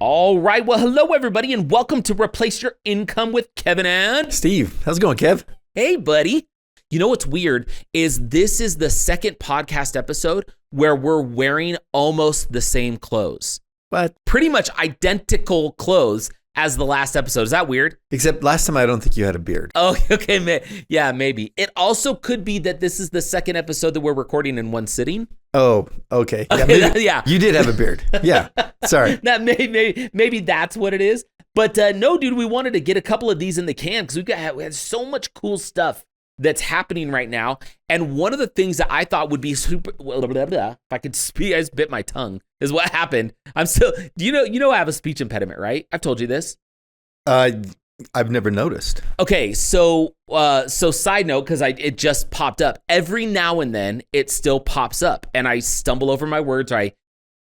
All right. Well, hello, everybody, and welcome to Replace Your Income with Kevin and Steve. How's it going, Kev? Hey, buddy. You know what's weird is this is the second podcast episode where we're wearing almost the same clothes. What? Pretty much identical clothes as the last episode. Is that weird? Except last time I don't think you had a beard. Oh, okay. Yeah, maybe. It also could be that this is the second episode that we're recording in one sitting. Oh, okay. Yeah, maybe, yeah. You did have a beard. Yeah. Sorry. That maybe that's what it is. But no, dude, we wanted to get a couple of these in the can because we had so much cool stuff that's happening right now. And one of the things that I thought would be super, if I could speak, I just bit my tongue, is what happened. I'm still, you know, I have a speech impediment, right? I've told you this. I've never noticed. Okay, so side note, because it just popped up. Every now and then, it still pops up, and I stumble over my words, or I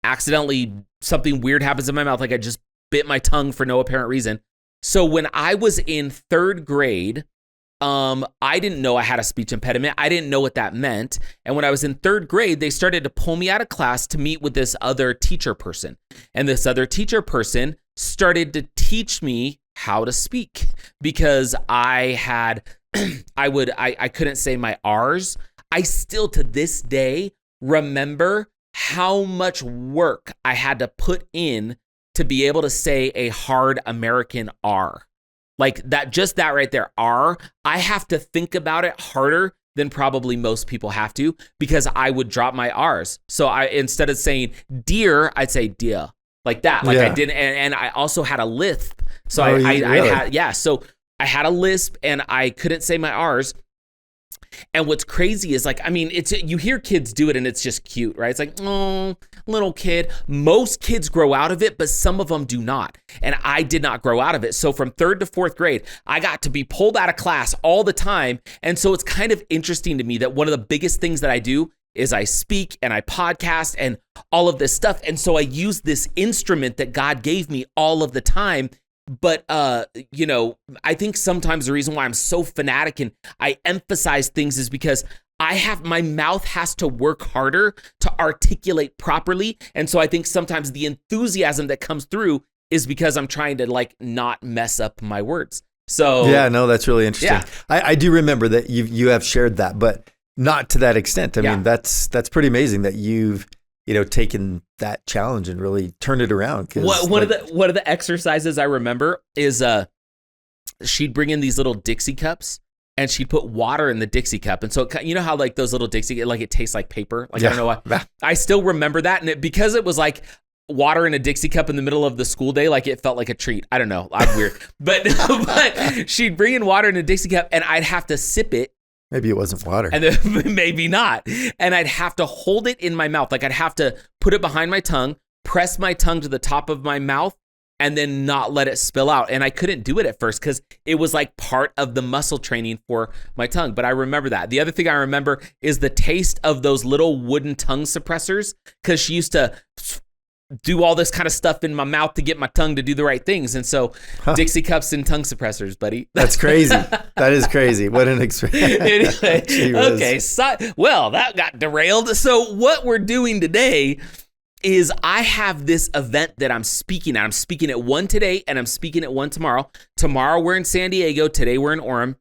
accidentally, something weird happens in my mouth, like I just bit my tongue for no apparent reason. So when I was in third grade, I didn't know I had a speech impediment. I didn't know what that meant. And when I was in third grade, they started to pull me out of class to meet with this other teacher person. And this other teacher person started to teach me how to speak because I couldn't say my R's. I still to this day remember how much work I had to put in to be able to say a hard American R. Like that, just that right there, R, I have to think about it harder than probably most people have to because I would drop my R's. So instead of saying dear, I'd say dear. Like that, like I didn't, and I also had a lisp. So so I had a lisp and I couldn't say my R's. And what's crazy is you hear kids do it and it's just cute, right? It's like, oh, little kid. Most kids grow out of it, but some of them do not. And I did not grow out of it. So from third to fourth grade, I got to be pulled out of class all the time. And so it's kind of interesting to me that one of the biggest things that I do is I speak and I podcast and all of this stuff. And so I use this instrument that God gave me all of the time. But, I think sometimes the reason why I'm so fanatic and I emphasize things is because my mouth has to work harder to articulate properly. And so I think sometimes the enthusiasm that comes through is because I'm trying to not mess up my words. So yeah, no, that's really interesting. Yeah. I do remember that you have shared that, but not to that extent. I mean, that's pretty amazing that you've taken that challenge and really turned it around. One of the exercises I remember is she'd bring in these little Dixie cups and she'd put water in the Dixie cup. And so, you know how those little Dixie, it tastes like paper? I don't know why. I still remember that. And because it was like water in a Dixie cup in the middle of the school day, it felt like a treat. I don't know. I'm weird. but she'd bring in water in a Dixie cup and I'd have to sip it. Maybe it wasn't water. And then, maybe not. And I'd have to hold it in my mouth. I'd have to put it behind my tongue, press my tongue to the top of my mouth, and then not let it spill out. And I couldn't do it at first because it was part of the muscle training for my tongue. But I remember that. The other thing I remember is the taste of those little wooden tongue suppressors because she used to do all this kind of stuff in my mouth to get my tongue to do the right things. And so Dixie cups and tongue suppressors, buddy. That's crazy. That is crazy. What an experience. Anyway, okay. Well, that got derailed. So what we're doing today is I have this event that I'm speaking at. I'm speaking at one today and I'm speaking at one tomorrow. Tomorrow we're in San Diego. Today we're in Orem.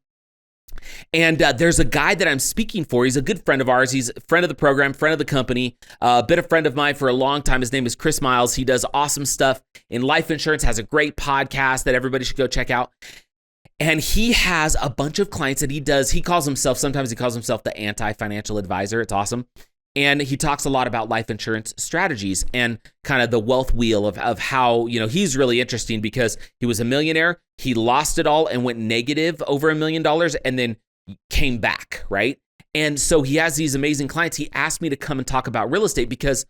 And there's a guy that I'm speaking for. He's a good friend of ours. He's a friend of the program, friend of the company, been a friend of mine for a long time. His name is Chris Miles. He does awesome stuff in life insurance, has a great podcast that everybody should go check out. And he has a bunch of clients that he does. Sometimes he calls himself the anti-financial advisor. It's awesome. And he talks a lot about life insurance strategies and kind of the wealth wheel of how, he's really interesting because he was a millionaire. He lost it all and went negative over $1 million and then came back, right? And so he has these amazing clients. He asked me to come and talk about real estate because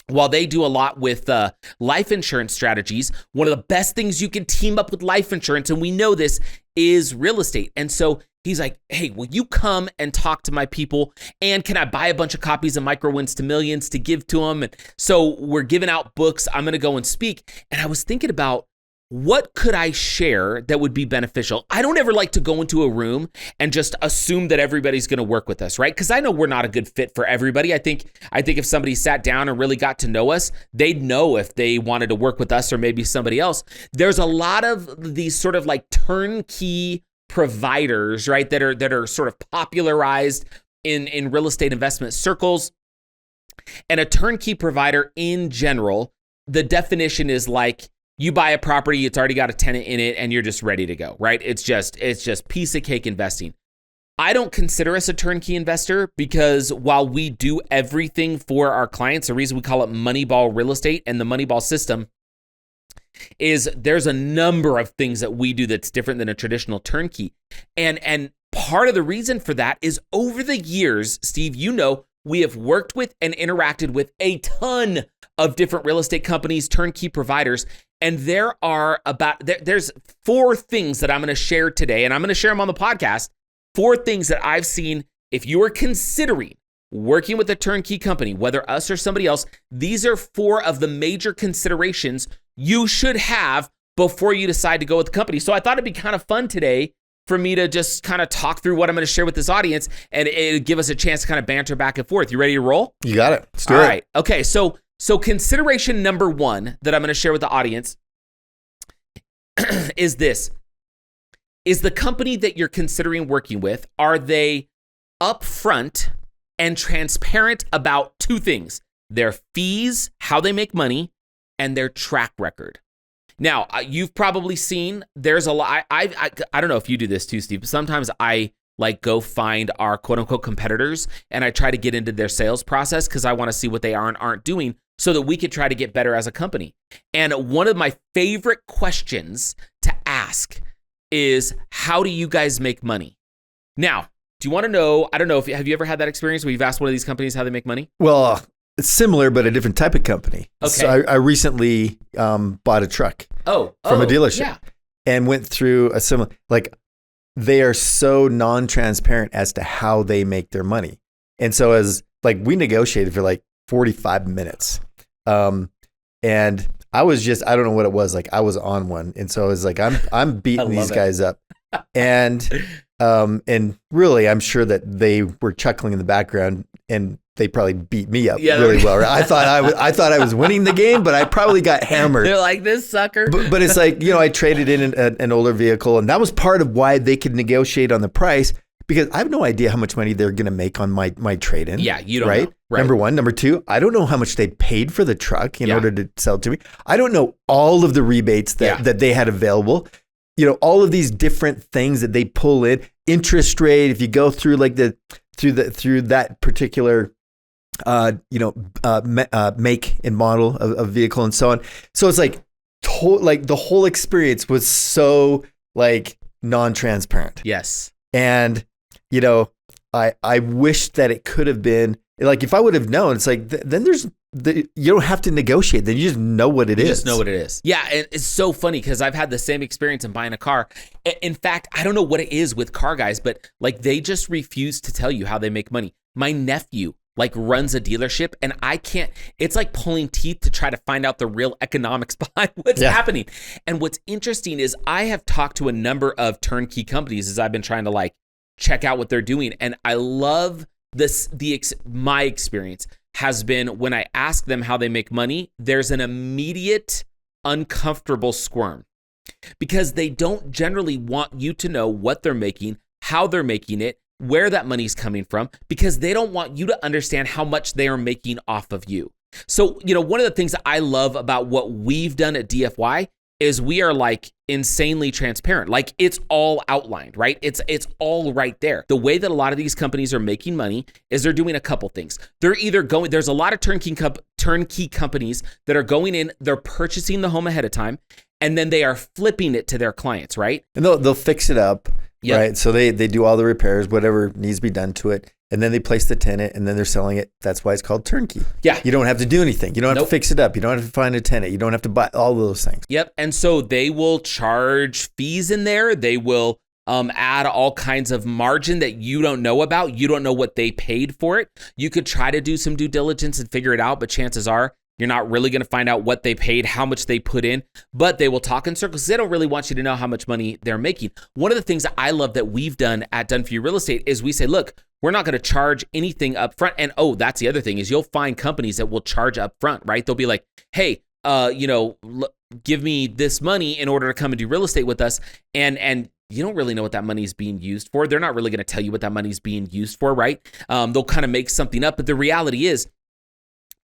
while they do a lot with life insurance strategies, one of the best things you can team up with life insurance, and we know this, is real estate. And so he's like, hey, will you come and talk to my people? And can I buy a bunch of copies of Micro Wins to Millions to give to them? And so we're giving out books. I'm going to go and speak. And I was thinking about what could I share that would be beneficial? I don't ever like to go into a room and just assume that everybody's going to work with us, right? Because I know we're not a good fit for everybody. I think if somebody sat down and really got to know us, they'd know if they wanted to work with us or maybe somebody else. There's a lot of these sort of like turnkey providers, right, that are sort of popularized in real estate investment circles. And a turnkey provider in general, the definition is like, you buy a property, it's already got a tenant in it, and you're just ready to go, right? It's just piece of cake investing. I don't consider us a turnkey investor because while we do everything for our clients, the reason we call it Moneyball real estate and the Moneyball system is there's a number of things that we do that's different than a traditional turnkey. And part of the reason for that is over the years, Steve, we have worked with and interacted with a ton of different real estate companies, turnkey providers, and there's 4 things that I'm going to share today, and I'm going to share them on the podcast. 4 things that I've seen. If you are considering working with a turnkey company, whether us or somebody else, these are 4 of the major considerations you should have before you decide to go with the company. So I thought it'd be kind of fun today for me to just kind of talk through what I'm going to share with this audience, and it'll give us a chance to kind of banter back and forth. You ready to roll? You got it. Let's do it. All right. Okay. So consideration number 1 that I'm going to share with the audience is this. Is the company that you're considering working with, are they upfront and transparent about 2 things? Their fees, how they make money, and their track record. Now, you've probably seen there's a lot. I don't know if you do this too, Steve, but sometimes I like go find our quote unquote competitors and I try to get into their sales process because I want to see what they are and aren't doing so that we could try to get better as a company. And one of my favorite questions to ask is, how do you guys make money? Now, do you want to know, I don't know, have you ever had that experience where you've asked one of these companies how they make money? Well, it's similar, but a different type of company. Okay. So I recently bought a truck from a dealership and went through a similar, like they are so non-transparent as to how they make their money. And so we negotiated for like 45 minutes. And I don't know what it was. Like I was on one. And so I was like, I'm beating these guys up. And really, I'm sure that they were chuckling in the background and they probably beat me up really well. Right? I thought I was winning the game, but I probably got hammered. They're like, this sucker. But it's like, I traded in an older vehicle, and that was part of why they could negotiate on the price, because I have no idea how much money they're going to make on my trade-in. Yeah, you don't know. Right. Number 1. Number 2, I don't know how much they paid for the truck in order to sell it to me. I don't know all of the rebates that they had available. All of these different things that they pull in, interest rate, if you go through like through that particular make and model of vehicle and so on. So it's like the whole experience was so like non-transparent. Yes. And I wish that it could have been like, if I would have known, it's like then you don't have to negotiate. Then you just know what it is. You just know what it is. Yeah, and it's so funny because I've had the same experience in buying a car. In fact, I don't know what it is with car guys, but like they just refuse to tell you how they make money. My nephew like runs a dealership, and it's like pulling teeth to try to find out the real economics behind what's happening. And what's interesting is I have talked to a number of turnkey companies as I've been trying to like check out what they're doing. And I love this. My experience has been when I ask them how they make money, there's an immediate uncomfortable squirm because they don't generally want you to know what they're making, how they're making it, where that money's coming from, because they don't want you to understand how much they are making off of you. So, one of the things that I love about what we've done at DFY is we are like insanely transparent. Like it's all outlined, right? It's all right there. The way that a lot of these companies are making money is they're doing a couple things. They're either there's a lot of turnkey companies that are going in, they're purchasing the home ahead of time, and then they are flipping it to their clients, right? And they'll fix it up. Yep. Right. So they do all the repairs, whatever needs to be done to it. And then they place the tenant and then they're selling it. That's why it's called turnkey. Yeah. You don't have to do anything. You don't have to fix it up. You don't have to find a tenant. You don't have to buy all of those things. Yep. And so they will charge fees in there. They will add all kinds of margin that you don't know about. You don't know what they paid for it. You could try to do some due diligence and figure it out, but chances are You're not really going to find out what they paid, how much they put in, but they will talk in circles. They don't really want you to know how much money they're making. One of the things that I love that we've done at Done For You Real Estate is we say, look, we're not going to charge anything up front. And that's the other thing is you'll find companies that will charge up front, right? They'll be like, hey, give me this money in order to come and do real estate with us. And you don't really know what that money is being used for. They're not really going to tell you what that money is being used for, right? They'll kind of make something up. But the reality is,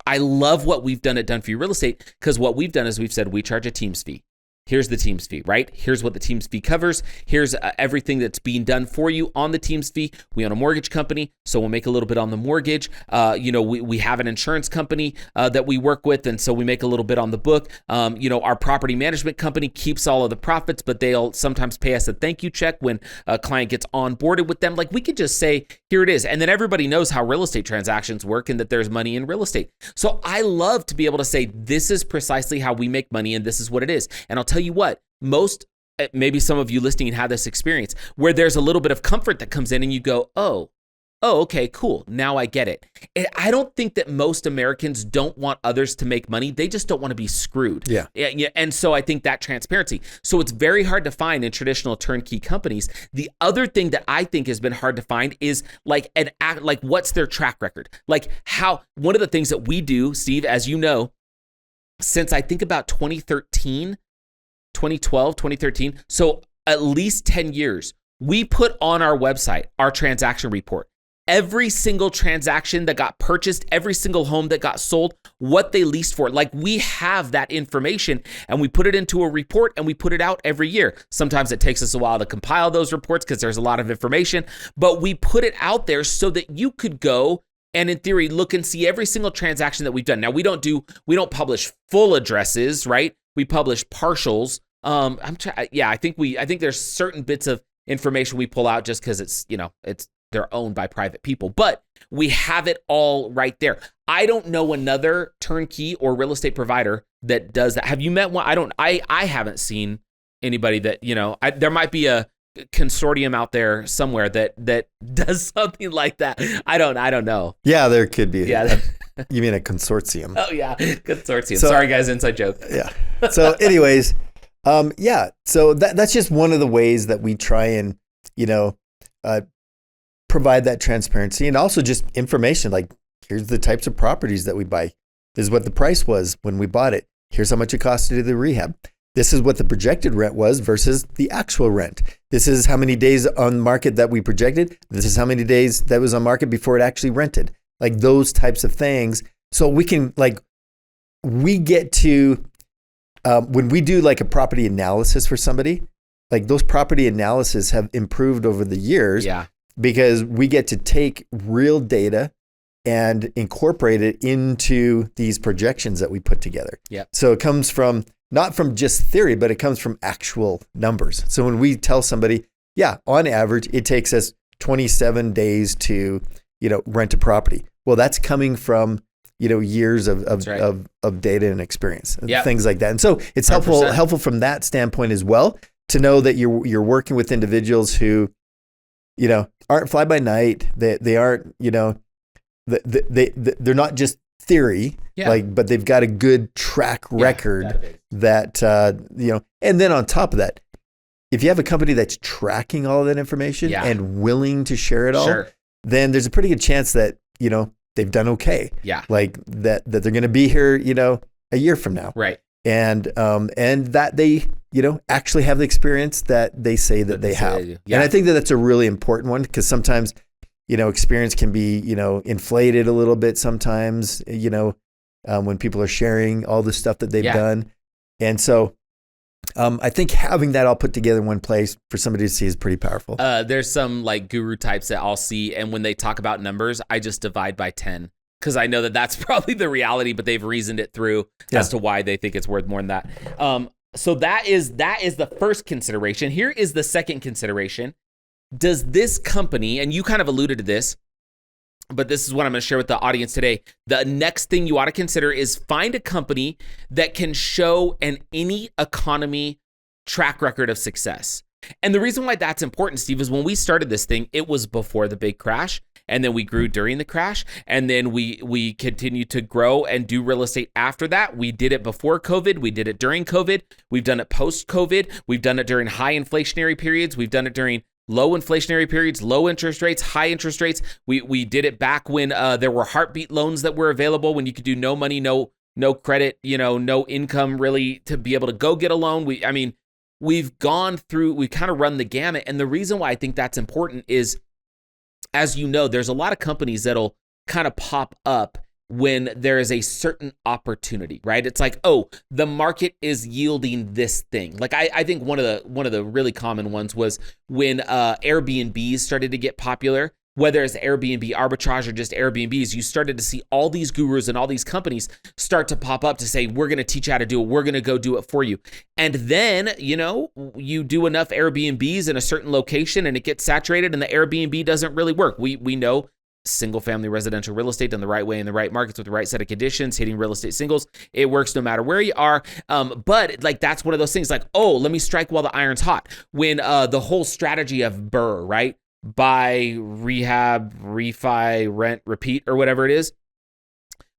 I love what we've done at Done For You Real Estate, because what we've done is we've said we charge a team's fee. Here's the team's fee, right? Here's what the team's fee covers. Here's everything that's being done for you on the team's fee. We own a mortgage company, so we'll make a little bit on the mortgage. We have an insurance company that we work with, and so we make a little bit on the book. Our property management company keeps all of the profits, but they'll sometimes pay us a thank you check when a client gets onboarded with them. Like, we could just say, here it is. And then everybody knows how real estate transactions work and that there's money in real estate. So I love to be able to say, this is precisely how we make money and this is what it is. And I'll tell you what, maybe some of you listening have this experience where there's a little bit of comfort that comes in and you go, oh, okay, cool. Now I get it. And I don't think that most Americans don't want others to make money. They just don't want to be screwed. Yeah. And so I think that transparency. So it's very hard to find in traditional turnkey companies. The other thing that I think has been hard to find is what's their track record? Like, one of the things that we do, Steve, as you know, since I think about 2013, so at least 10 years, we put on our website our transaction report. Every single transaction that got purchased, every single home that got sold, what they leased for. Like, we have that information and we put it into a report and we put it out every year. Sometimes it takes us a while to compile those reports because there's a lot of information, but we put it out there so that you could go and, in theory, look and see every single transaction that we've done. Now, we don't publish full addresses, right? We publish partials. I think there's certain bits of information we pull out just because they're owned by private people, but we have it all right there. I don't know another turnkey or real estate provider that does that. Have you met one? I haven't seen anybody that, there might be a consortium out there somewhere that does something like that. I don't know. Yeah, there could be. Yeah. You mean a consortium? Oh yeah, consortium. Sorry guys, inside joke. Yeah. So anyways, so that's just one of the ways that we try and, provide that transparency, and also just information like, here's the types of properties that we buy. This is what the price was when we bought it. Here's how much it cost to do the rehab. This is what the projected rent was versus the actual rent. This is how many days on market that we projected. This is how many days that was on market before it actually rented. Like, those types of things. So we can, we get to, when we do like a property analysis for somebody, like, those property analysis have improved over the years. Yeah. Because we get to take real data and incorporate it into these projections that we put together. Yeah. So it comes not from just theory, but it comes from actual numbers. So when we tell somebody, on average, it takes us 27 days to, rent a property. Well, that's coming from, years of data and experience, things like that. And so it's 100%. helpful from that standpoint as well, to know that you're working with individuals who, aren't fly by night. They aren't, they're not just theory, but they've got a good track record that, and then on top of that, if you have a company that's tracking all of that information and willing to share it all, then there's a pretty good chance that, they've done okay. Yeah. Like that they're going to be here, a year from now. Right. And that they, actually have the experience that they say that they have. Yeah. And I think that that's a really important one, because sometimes, experience can be, inflated a little bit sometimes, when people are sharing all the stuff that they've done. And so I think having that all put together in one place for somebody to see is pretty powerful. There's some guru types that I'll see, and when they talk about numbers, I just divide by 10. Because I know that that's probably the reality, but they've reasoned it through as to why they think it's worth more than that. So that is the first consideration. Here is the second consideration. Does this company, and you kind of alluded to this, but this is what I'm going to share with the audience today. The next thing you ought to consider is find a company that can show an any economy track record of success. And the reason why that's important, Steve, is when we started this thing, it was before the big crash. and then we grew during the crash, and then we continued to grow and do real estate after that. We did it before COVID, we did it during COVID, we've done it post-COVID, we've done it during high inflationary periods, we've done it during low inflationary periods, low interest rates, high interest rates. We did it back when there were heartbeat loans that were available, when you could do no money, no credit, no income really to be able to go get a loan. We've gone through, we kind of run the gamut. And the reason why I think that's important is, as you know, there's a lot of companies that'll kind of pop up when there is a certain opportunity, right? It's like, oh, the market is yielding this thing. Like I think one of the really common ones was when Airbnbs started to get popular, whether it's Airbnb arbitrage or just Airbnbs, you started to see all these gurus and all these companies start to pop up to say, we're going to teach you how to do it. We're going to go do it for you. And then, you do enough Airbnbs in a certain location and it gets saturated and the Airbnb doesn't really work. We know single family residential real estate done the right way in the right markets with the right set of conditions, hitting real estate singles. It works no matter where you are. But like, that's one of those things like, oh, let me strike while the iron's hot. When the whole strategy of BRRRR, right? Buy, rehab, refi, rent, repeat, or whatever it is.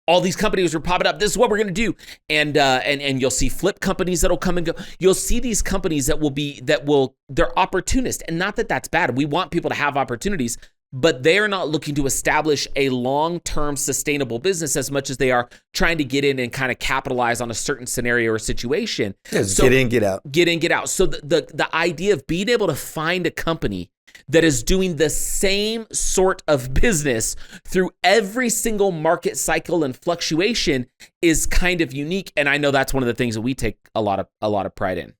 All these companies were popping up. This is what we're going to do. And you'll see flip companies that'll come and go. You'll see these companies they're opportunist. And not that that's bad. We want people to have opportunities, but they're not looking to establish a long-term sustainable business as much as they are trying to get in and kind of capitalize on a certain scenario or situation. Get in, get out. Get in, get out. So the idea of being able to find a company that is doing the same sort of business through every single market cycle and fluctuation is kind of unique. And I know that's one of the things that we take a lot of pride in.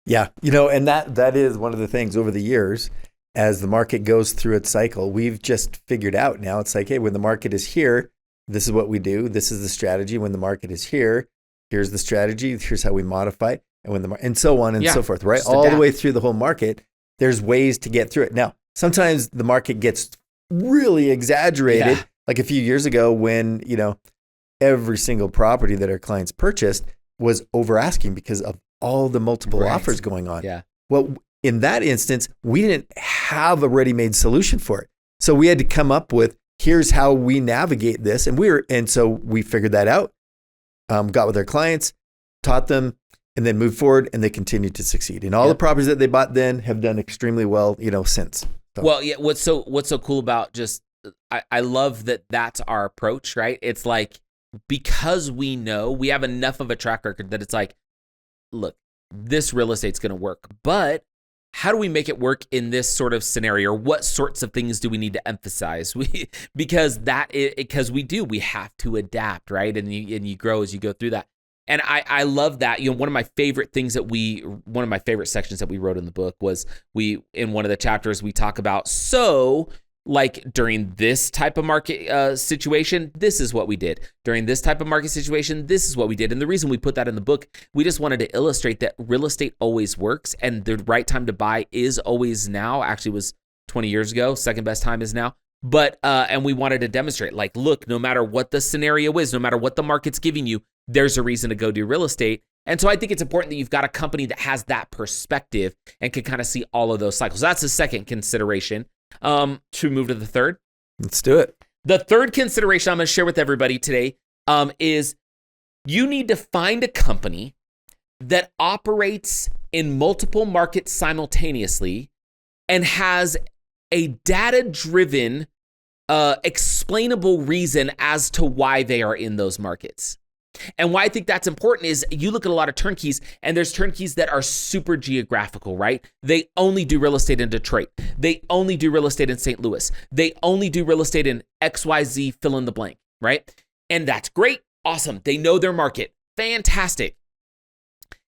Yeah. And that is one of the things over the years, as the market goes through its cycle, we've just figured out now. It's like, hey, when the market is here, this is what we do. This is the strategy. When the market is here, here's the strategy. Here's how we modify it. And so on and so forth, right? All the way through the whole market, there's ways to get through it. Now, sometimes the market gets really exaggerated. Yeah. Like a few years ago when, every single property that our clients purchased was over asking because of all the multiple offers going on. Yeah. Well, in that instance, we didn't have a ready-made solution for it. So we had to come up with, here's how we navigate this. And so we figured that out, got with our clients, taught them, and then moved forward, and they continued to succeed. And all the properties that they bought then have done extremely well, since. So. Well, yeah. What's so cool about I love that that's our approach, right? It's like, because we know we have enough of a track record that it's like, look, this real estate's going to work, but how do we make it work in this sort of scenario? Or what sorts of things do we need to emphasize? Because we have to adapt, right? And you grow as you go through that. And I love that. One of my favorite sections that we wrote in the book was in one of the chapters, we talk about, like during this type of market situation, this is what we did. During this type of market situation, this is what we did. And the reason we put that in the book, we just wanted to illustrate that real estate always works and the right time to buy is always now. Actually, it was 20 years ago. Second best time is now. But and we wanted to demonstrate, like, look, no matter what the scenario is, no matter what the market's giving you, there's a reason to go do real estate. And so I think it's important that you've got a company that has that perspective and can kind of see all of those cycles. That's the second consideration. Should we move to the third? Let's do it. The third consideration I'm going to share with everybody today is you need to find a company that operates in multiple markets simultaneously and has a data-driven, explainable reason as to why they are in those markets. And why I think that's important is you look at a lot of turnkeys, and there's turnkeys that are super geographical, right? They only do real estate in Detroit. They only do real estate in St. Louis. They only do real estate in XYZ, fill in the blank, right? And that's great. Awesome. They know their market. Fantastic.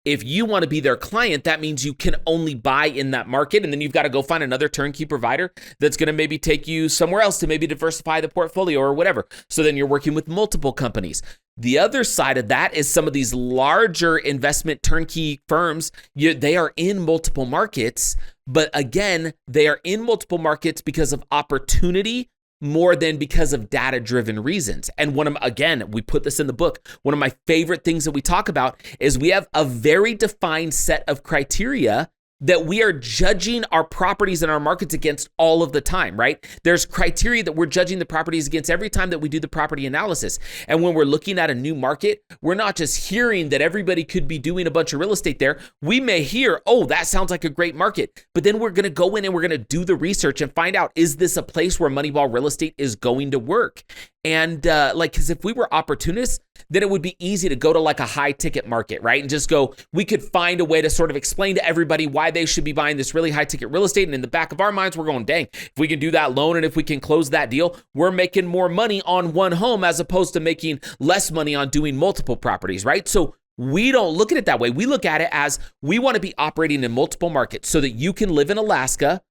If you want to be their client, that means you can only buy in that market, and then you've got to go find another turnkey provider that's going to maybe take you somewhere else to maybe diversify the portfolio or whatever. So then you're working with multiple companies. The other side of that is some of these larger investment turnkey firms, they are in multiple markets, but again, they are in multiple markets because of opportunity more than because of data-driven reasons. And we put this in the book, one of my favorite things that we talk about is we have a very defined set of criteria that we are judging our properties and our markets against all of the time, right? There's criteria that we're judging the properties against every time that we do the property analysis. And when we're looking at a new market, we're not just hearing that everybody could be doing a bunch of real estate there. We may hear, oh, that sounds like a great market. But then we're going to go in and we're going to do the research and find out, is this a place where Moneyball real estate is going to work? And because if we were opportunists, then it would be easy to go to like a high ticket market, right? And just go, we could find a way to sort of explain to everybody why they should be buying this really high ticket real estate. And in the back of our minds, we're going, dang, if we can do that loan and if we can close that deal, we're making more money on one home as opposed to making less money on doing multiple properties, right? So we don't look at it that way. We look at it as we want to be operating in multiple markets so that you can live in Alaska,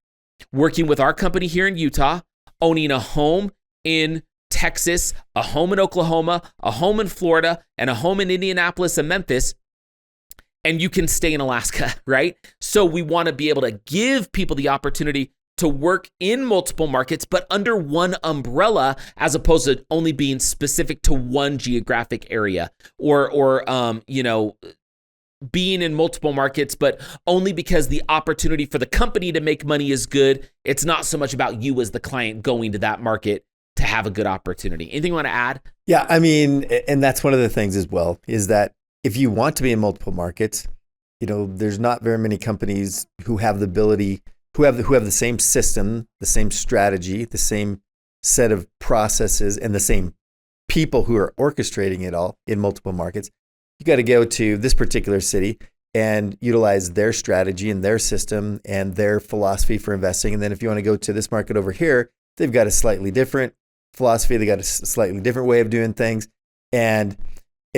working with our company here in Utah, owning a home in Texas, a home in Oklahoma, a home in Florida, and a home in Indianapolis and Memphis, and you can stay in Alaska, right? So we want to be able to give people the opportunity to work in multiple markets, but under one umbrella, as opposed to only being specific to one geographic area, or being in multiple markets, but only because the opportunity for the company to make money is good. It's not so much about you as the client going to that market to have a good opportunity. Anything you want to add? Yeah, I mean, and that's one of the things as well, is that if you want to be in multiple markets, there's not very many companies who have the ability, who have the same system, the same strategy, the same set of processes, and the same people who are orchestrating it all in multiple markets. You got to go to this particular city and utilize their strategy and their system and their philosophy for investing. And then if you want to go to this market over here, they've got a slightly different philosophy. They got a slightly different way of doing things. And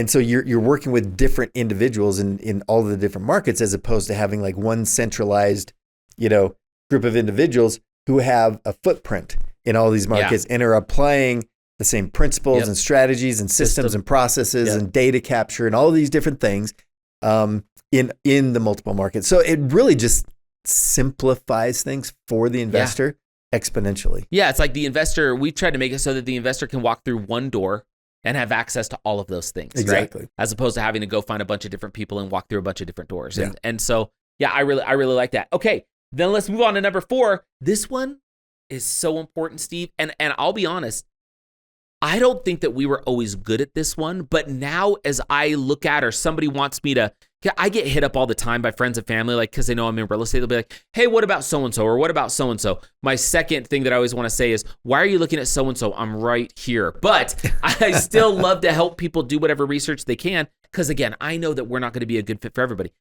so you're working with different individuals in all of the different markets, as opposed to having like one centralized, group of individuals who have a footprint in all these markets and are applying the same principles and strategies and systems and processes and data capture and all these different things in the multiple markets. So it really just simplifies things for the investor exponentially. Yeah, it's like the investor, we tried to make it so that the investor can walk through one door and have access to all of those things, exactly, right? As opposed to having to go find a bunch of different people and walk through a bunch of different doors. And so, I really like that. Okay, then let's move on to number 4. This one is so important, Steve. And I'll be honest, I don't think that we were always good at this one, but now as I look at, or somebody wants me to, I get hit up all the time by friends and family, like, because they know I'm in real estate. They'll be like, hey, what about so-and-so? Or what about so-and-so? My second thing that I always want to say is, why are you looking at so-and-so? I'm right here. But I still love to help people do whatever research they can, because again, I know that we're not going to be a good fit for everybody.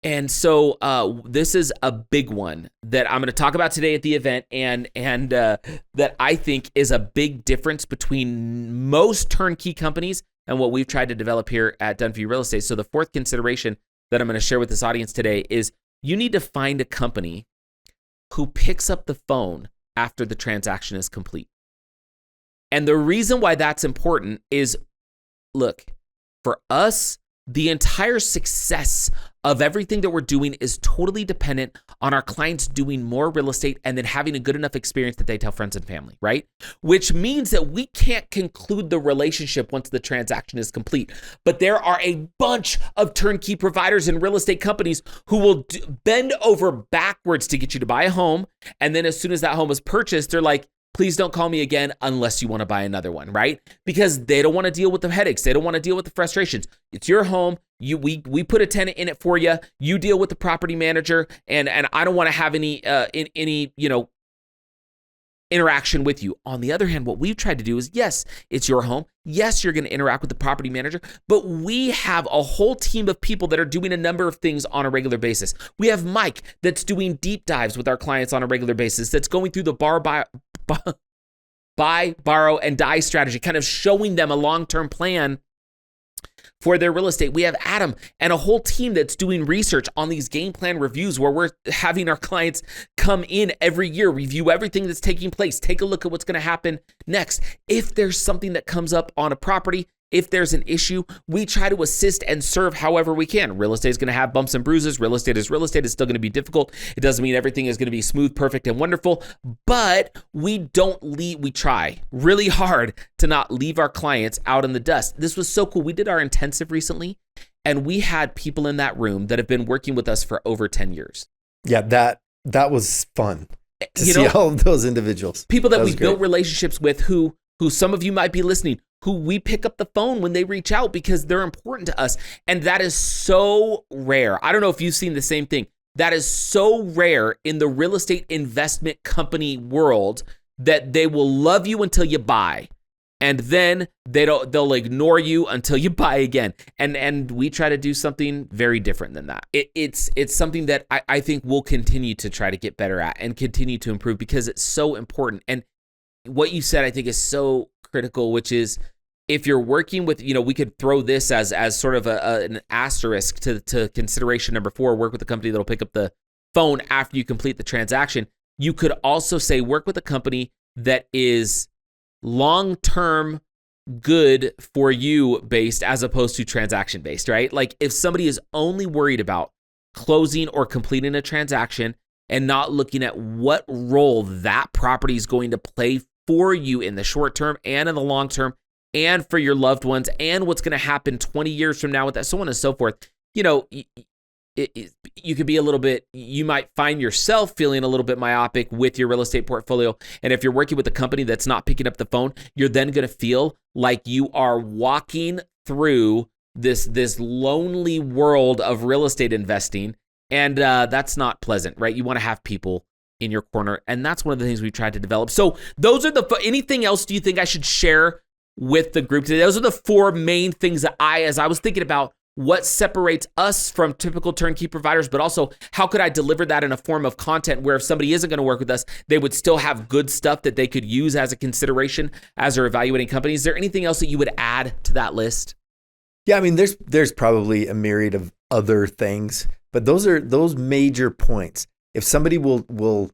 And so this is a big one that I'm going to talk about today at the event, and that I think is a big difference between most turnkey companies and what we've tried to develop here at Done For You Real Estate. So the 4th consideration that I'm going to share with this audience today is you need to find a company who picks up the phone after the transaction is complete. And the reason why that's important is, look, for us, the entire success of everything that we're doing is totally dependent on our clients doing more real estate and then having a good enough experience that they tell friends and family, right? Which means that we can't conclude the relationship once the transaction is complete. But there are a bunch of turnkey providers and real estate companies who will bend over backwards to get you to buy a home. And then as soon as that home is purchased, they're like, please don't call me again unless you want to buy another one, right? Because they don't want to deal with the headaches. They don't want to deal with the frustrations. It's your home. We put a tenant in it for you. You deal with the property manager, and I don't want to have any interaction with you. On the other hand, what we've tried to do is, yes, it's your home. Yes, you're going to interact with the property manager, but we have a whole team of people that are doing a number of things on a regular basis. We have Mike that's doing deep dives with our clients on a regular basis, that's going through the buy, borrow, and die strategy, kind of showing them a long-term plan for their real estate. We have Adam and a whole team that's doing research on these game plan reviews, where we're having our clients come in every year, review everything that's taking place, take a look at what's going to happen next. If there's something that comes up on a property, if there's an issue, we try to assist and serve however we can. Real estate is going to have bumps and bruises. Real estate is real estate. It's still going to be difficult. It doesn't mean everything is going to be smooth, perfect, and wonderful, but we try really hard to not leave our clients out in the dust. This was so cool. We did our intensive recently, And we had people in that room that have been working with us for over 10 years. Yeah, that was fun to see all of those individuals. People that we've built relationships with who some of you might be listening, who we pick up the phone when they reach out because they're important to us. And that is so rare. I don't know if you've seen the same thing. That is so rare in the real estate investment company world that they will love you until you buy. And then they'll ignore you until you buy again. And we try to do something very different than that. It's something that I think we'll continue to try to get better at and continue to improve because it's so important. And what you said, I think, is so critical, which is if you're working with, we could throw this as sort of an asterisk to consideration number 4, work with a company that'll pick up the phone after you complete the transaction. You could also say work with a company that is long-term good for you based as opposed to transaction based, right? Like if somebody is only worried about closing or completing a transaction and not looking at what role that property is going to play for you in the short term and in the long term and for your loved ones and what's going to happen 20 years from now with that, so on and so forth, you could be you might find yourself feeling a little bit myopic with your real estate portfolio. And if you're working with a company that's not picking up the phone, you're then going to feel like you are walking through this lonely world of real estate investing. And that's not pleasant, right? You want to have people in your corner. And that's one of the things we've tried to develop. So those are anything else do you think I should share with the group today? Those are the 4 main things that as I was thinking about what separates us from typical turnkey providers, but also how could I deliver that in a form of content where if somebody isn't going to work with us, they would still have good stuff that they could use as a consideration as they're evaluating companies. Is there anything else that you would add to that list? Yeah, I mean, there's probably a myriad of other things, but those major points. If somebody will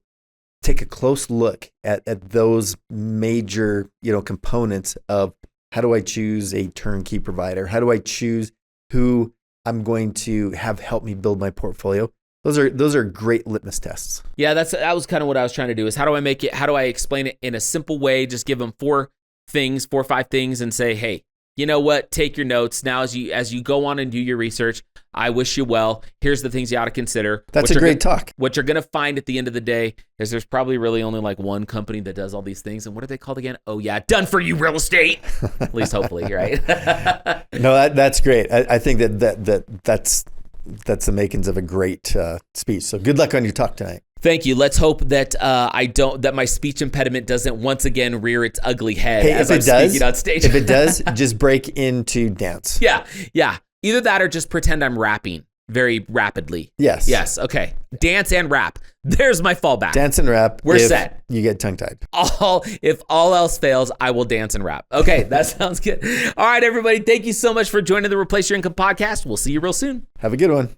take a close look at those major, components of how do I choose a turnkey provider? How do I choose who I'm going to have help me build my portfolio? Those are great litmus tests. Yeah, that was kind of what I was trying to do is how do I explain it in a simple way? Just give them 4 or 5 things and say, hey, you know what? Take your notes. Now as you go on and do your research, I wish you well. Here's the things you ought to consider. That's a great talk. What you're going to find at the end of the day is there's probably really only like one company that does all these things. And what are they called again? Oh yeah, done for you real estate. At least hopefully, right? No, that's great. I think that's the makings of a great speech. So good luck on your talk tonight. Thank you. Let's hope that that my speech impediment doesn't once again rear its ugly head as I'm speaking on stage. If it does, just break into dance. Yeah. Either that or just pretend I'm rapping very rapidly. Yes. Okay. Dance and rap. There's my fallback. Dance and rap. We're set. You get tongue-tied. If all else fails, I will dance and rap. Okay, that sounds good. All right, everybody. Thank you so much for joining the Replace Your Income podcast. We'll see you real soon. Have a good one.